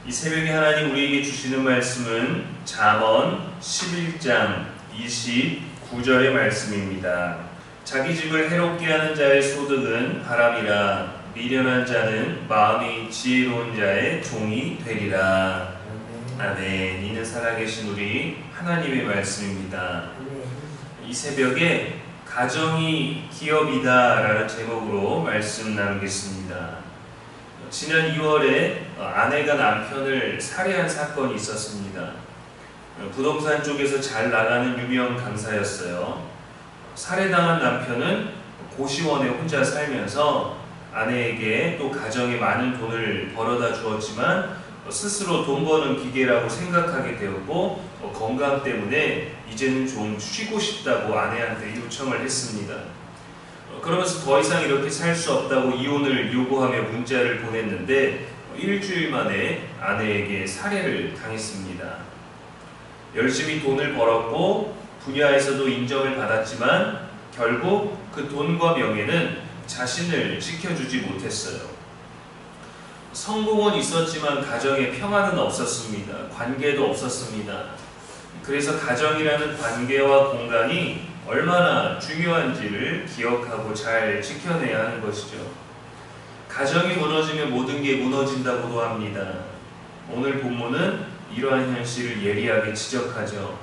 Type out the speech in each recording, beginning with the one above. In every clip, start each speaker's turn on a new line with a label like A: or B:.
A: 이 새벽에 하나님 우리에게 주시는 말씀은 잠언 11장 29절의 말씀입니다. 자기 집을 해롭게 하는 자의 소득은 바람이라 미련한 자는 마음이 지혜로운 자의 종이 되리라. 아멘. 이는 살아계신 우리 하나님의 말씀입니다. 이 새벽에 가정이 기업이다 라는 제목으로 말씀 나누겠습니다. 지난 2월에 아내가 남편을 살해한 사건이 있었습니다. 부동산 쪽에서 잘 나가는 유명 강사였어요. 살해당한 남편은 고시원에 혼자 살면서 아내에게 또 가정에 많은 돈을 벌어다 주었지만 스스로 돈 버는 기계라고 생각하게 되었고 건강 때문에 이제는 좀 쉬고 싶다고 아내한테 요청을 했습니다. 그러면서 더 이상 이렇게 살 수 없다고 이혼을 요구하며 문자를 보냈는데 일주일 만에 아내에게 살해를 당했습니다. 열심히 돈을 벌었고 분야에서도 인정을 받았지만 결국 그 돈과 명예는 자신을 지켜주지 못했어요. 성공은 있었지만 가정에 평안은 없었습니다. 관계도 없었습니다. 그래서 가정이라는 관계와 공간이 얼마나 중요한지를 기억하고 잘 지켜내야 하는 것이죠. 가정이 무너지면 모든 게 무너진다고도 합니다. 오늘 본문은 이러한 현실을 예리하게 지적하죠.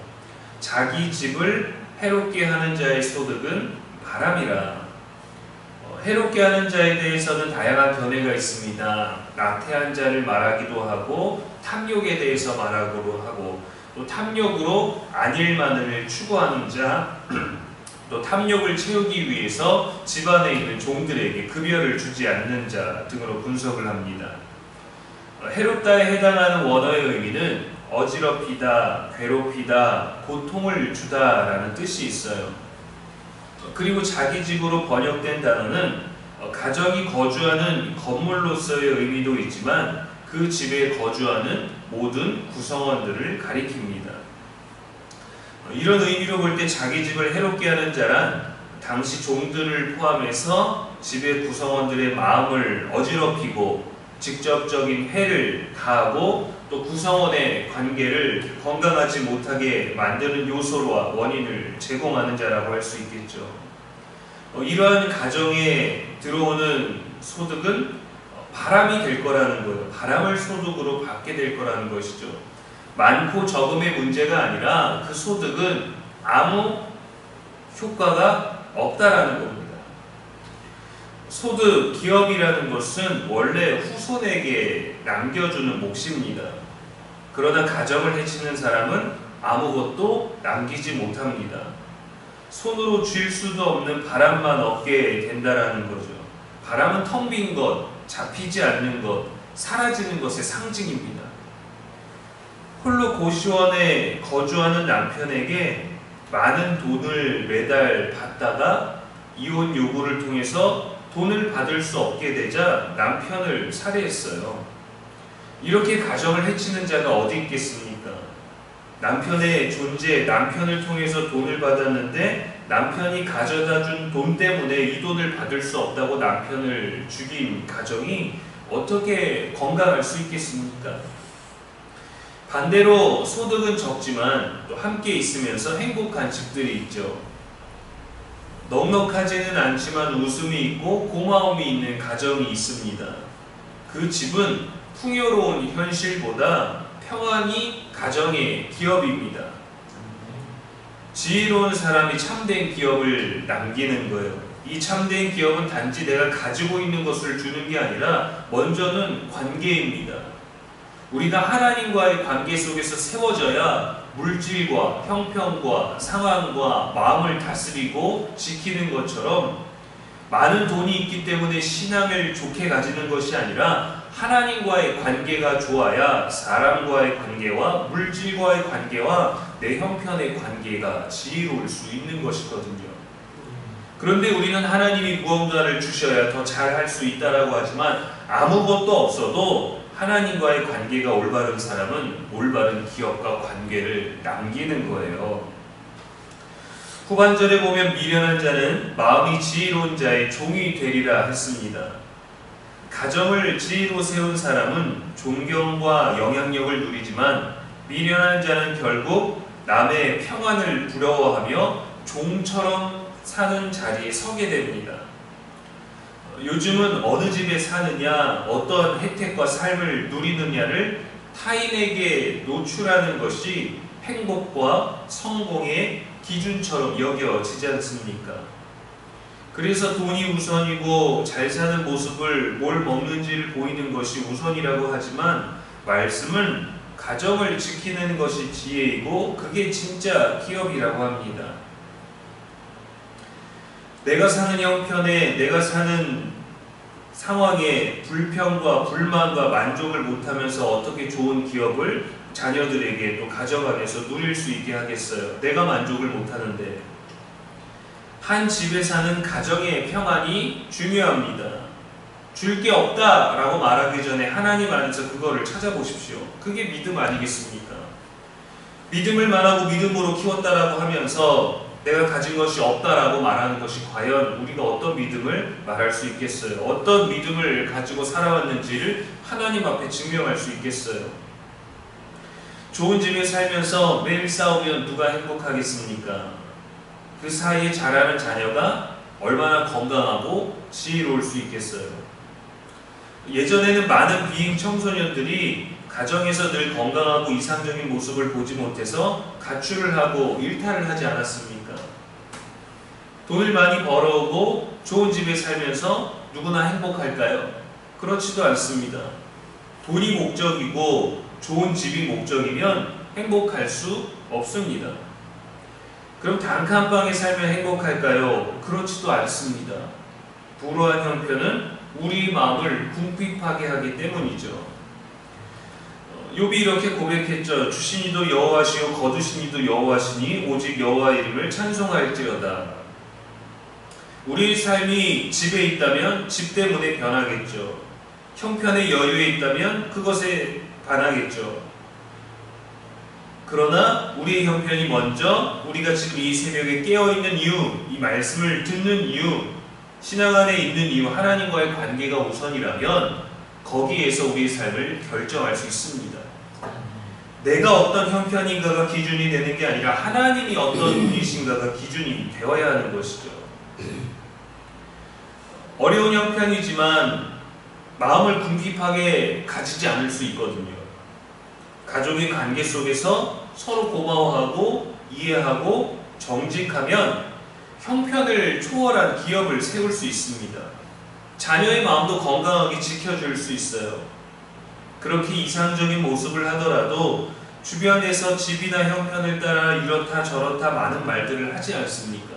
A: 자기 집을 해롭게 하는 자의 소득은 바람이라. 해롭게 하는 자에 대해서는 다양한 견해가 있습니다. 나태한 자를 말하기도 하고 탐욕에 대해서 말하기도 하고 또 탐욕으로 안일만을 추구하는 자, 또 탐욕을 채우기 위해서 집안에 있는 종들에게 급여를 주지 않는 자 등으로 분석을 합니다. 해롭다에 해당하는 원어의 의미는 어지럽히다, 괴롭히다, 고통을 주다 라는 뜻이 있어요. 그리고 자기 집으로 번역된 단어는 가정이 거주하는 건물로서의 의미도 있지만 그 집에 거주하는 모든 구성원들을 가리킵니다. 이런 의미로 볼 때 자기 집을 해롭게 하는 자란 당시 종들을 포함해서 집의 구성원들의 마음을 어지럽히고 직접적인 해를 가하고 또 구성원의 관계를 건강하지 못하게 만드는 요소와 원인을 제공하는 자라고 할 수 있겠죠. 이러한 가정에 들어오는 소득은 바람이 될 거라는 거예요. 바람을 소득으로 받게 될 거라는 것이죠. 많고 적음의 문제가 아니라 그 소득은 아무 효과가 없다라는 겁니다. 소득, 기업이라는 것은 원래 후손에게 남겨주는 몫입니다. 그러나 가정을 해치는 사람은 아무것도 남기지 못합니다. 손으로 쥘 수도 없는 바람만 얻게 된다라는 거죠. 바람은 텅 빈 것, 잡히지 않는 것, 사라지는 것의 상징입니다. 홀로 고시원에 거주하는 남편에게 많은 돈을 매달 받다가 이혼 요구를 통해서 돈을 받을 수 없게 되자 남편을 살해했어요. 이렇게 가정을 해치는 자가 어디 있겠습니까? 남편의 존재, 남편을 통해서 돈을 받았는데 남편이 가져다 준 돈 때문에 이 돈을 받을 수 없다고 남편을 죽인 가정이 어떻게 건강할 수 있겠습니까? 반대로 소득은 적지만 또 함께 있으면서 행복한 집들이 있죠. 넉넉하지는 않지만 웃음이 있고 고마움이 있는 가정이 있습니다. 그 집은 풍요로운 현실보다 평안이 가정의 기업입니다. 지혜로운 사람이 참된 기업을 남기는 거예요. 이 참된 기업은 단지 내가 가지고 있는 것을 주는 게 아니라 먼저는 관계입니다. 우리가 하나님과의 관계 속에서 세워져야 물질과 형편과 상황과 마음을 다스리고 지키는 것처럼 많은 돈이 있기 때문에 신앙을 좋게 가지는 것이 아니라 하나님과의 관계가 좋아야 사람과의 관계와 물질과의 관계와 내 형편의 관계가 지혜로울 수 있는 것이거든요. 그런데 우리는 하나님이 무언가를 주셔야 더 잘할 수 있다라고 하지만 아무것도 없어도 하나님과의 관계가 올바른 사람은 올바른 기업과 관계를 남기는 거예요. 후반절에 보면 미련한 자는 마음이 지혜로운 자의 종이 되리라 했습니다. 가정을 지혜로 세운 사람은 존경과 영향력을 누리지만 미련한 자는 결국 남의 평안을 부러워하며 종처럼 사는 자리에 서게 됩니다. 요즘은 어느 집에 사느냐, 어떤 혜택과 삶을 누리느냐를 타인에게 노출하는 것이 행복과 성공의 기준처럼 여겨지지 않습니까? 그래서 돈이 우선이고 잘 사는 모습을 뭘 먹는지를 보이는 것이 우선이라고 하지만 말씀은 가정을 지키는 것이 지혜이고 그게 진짜 기업이라고 합니다. 내가 사는 형편에, 내가 사는 상황에 불평과 불만과 만족을 못하면서 어떻게 좋은 기업을 자녀들에게 또 가정 안에서 누릴 수 있게 하겠어요? 내가 만족을 못하는데. 한 집에 사는 가정의 평안이 중요합니다. 줄 게 없다라고 말하기 전에 하나님 안에서 그거를 찾아보십시오. 그게 믿음 아니겠습니까? 믿음을 말하고 믿음으로 키웠다라고 하면서 내가 가진 것이 없다라고 말하는 것이 과연 우리가 어떤 믿음을 말할 수 있겠어요? 어떤 믿음을 가지고 살아왔는지를 하나님 앞에 증명할 수 있겠어요? 좋은 집에 살면서 매일 싸우면 누가 행복하겠습니까? 그 사이에 자라는 자녀가 얼마나 건강하고 지혜로울 수 있겠어요? 예전에는 많은 비행 청소년들이 가정에서 늘 건강하고 이상적인 모습을 보지 못해서 가출을 하고 일탈을 하지 않았습니까? 돈을 많이 벌어오고 좋은 집에 살면서 누구나 행복할까요? 그렇지도 않습니다. 돈이 목적이고 좋은 집이 목적이면 행복할 수 없습니다. 그럼 단칸방에 살면 행복할까요? 그렇지도 않습니다. 불우한 형편은 우리 마음을 궁핍하게 하기 때문이죠. 욥이 이렇게 고백했죠. 주시니도 여호와시요 거두시니도 여호와시니 오직 여호와 이름을 찬송할지어다. 우리의 삶이 집에 있다면 집 때문에 변하겠죠. 형편의 여유에 있다면 그것에 반하겠죠. 그러나 우리의 형편이 먼저 우리가 지금 이 새벽에 깨어있는 이유, 이 말씀을 듣는 이유, 신앙 안에 있는 이유, 하나님과의 관계가 우선이라면 거기에서 우리의 삶을 결정할 수 있습니다. 내가 어떤 형편인가가 기준이 되는 게 아니라 하나님이 어떤 분이신가가 기준이 되어야 하는 것이죠. 어려운 형편이지만 마음을 궁핍하게 가지지 않을 수 있거든요. 가족의 관계 속에서 서로 고마워하고 이해하고 정직하면 형편을 초월한 기업을 세울 수 있습니다. 자녀의 마음도 건강하게 지켜줄 수 있어요. 그렇게 이상적인 모습을 하더라도 주변에서 집이나 형편을 따라 이렇다 저렇다 많은 말들을 하지 않습니까?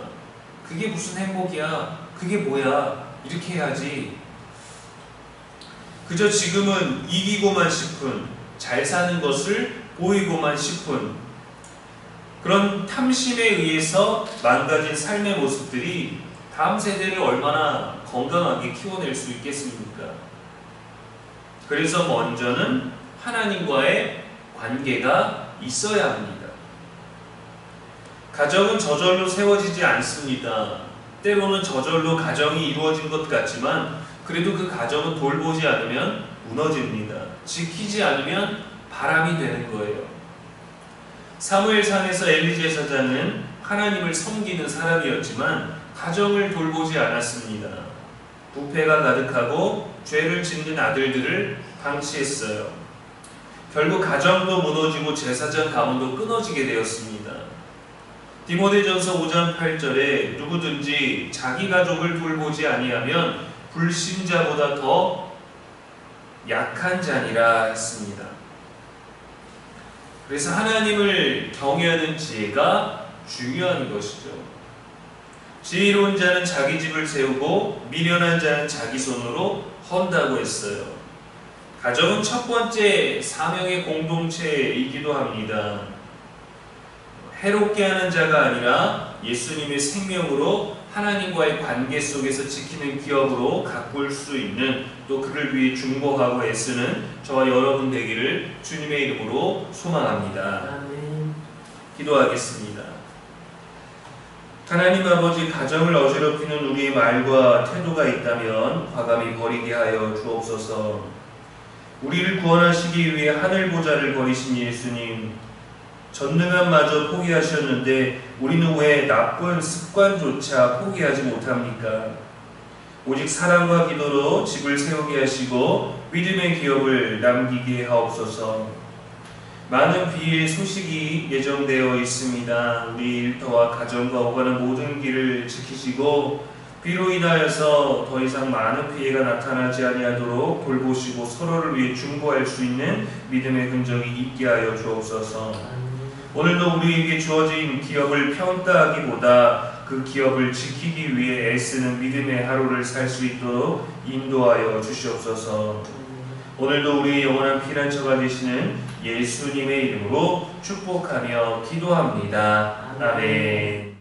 A: 그게 무슨 행복이야? 그게 뭐야? 이렇게 해야지. 그저 지금은 이기고만 싶은, 잘 사는 것을 보이고만 싶은 그런 탐심에 의해서 망가진 삶의 모습들이 다음 세대를 얼마나 건강하게 키워낼 수 있겠습니까? 그래서 먼저는 하나님과의 관계가 있어야 합니다. 가정은 저절로 세워지지 않습니다. 때로는 저절로 가정이 이루어진 것 같지만 그래도 그 가정은 돌보지 않으면 무너집니다. 지키지 않으면 바람이 되는 거예요. 사무엘상에서 엘리 제사장은 하나님을 섬기는 사람이었지만 가정을 돌보지 않았습니다. 부패가 가득하고 죄를 짓는 아들들을 방치했어요. 결국 가정도 무너지고 제사장 가문도 끊어지게 되었습니다. 디모데전서 5장 8절에 누구든지 자기 가족을 돌보지 아니하면 불신자보다 더 약한 자니라 했습니다. 그래서 하나님을 경외하는 지혜가 중요한 것이죠. 지혜로운 자는 자기 집을 세우고 미련한 자는 자기 손으로 헌다고 했어요. 가정은 첫 번째 사명의 공동체이기도 합니다. 해롭게 하는 자가 아니라 예수님의 생명으로 하나님과의 관계 속에서 지키는 기업으로 가꿀 수 있는, 또 그를 위해 중보하고 애쓰는 저와 여러분 되기를 주님의 이름으로 소망합니다.
B: 아멘.
A: 기도하겠습니다. 하나님 아버지, 가정을 어지럽히는 우리의 말과 태도가 있다면 과감히 버리게 하여 주옵소서. 우리를 구원하시기 위해 하늘 보좌를 버리신 예수님, 전능한 마저 포기하셨는데 우리는 왜 나쁜 습관조차 포기하지 못합니까? 오직 사랑과 기도로 집을 세우게 하시고 믿음의 기업을 남기게 하옵소서. 많은 비의 소식이 예정되어 있습니다. 우리 일터와 가정과 오가는 모든 길을 지키시고 비로 인하여서 더 이상 많은 피해가 나타나지 아니하도록 돌보시고 서로를 위해 중보할 수 있는 믿음의 흔적이 있게 하여 주옵소서. 오늘도 우리에게 주어진 기업을 평가하기보다 그 기업을 지키기 위해 애쓰는 믿음의 하루를 살 수 있도록 인도하여 주시옵소서. 오늘도 우리의 영원한 피난처가 되시는 예수님의 이름으로 축복하며 기도합니다. 아멘.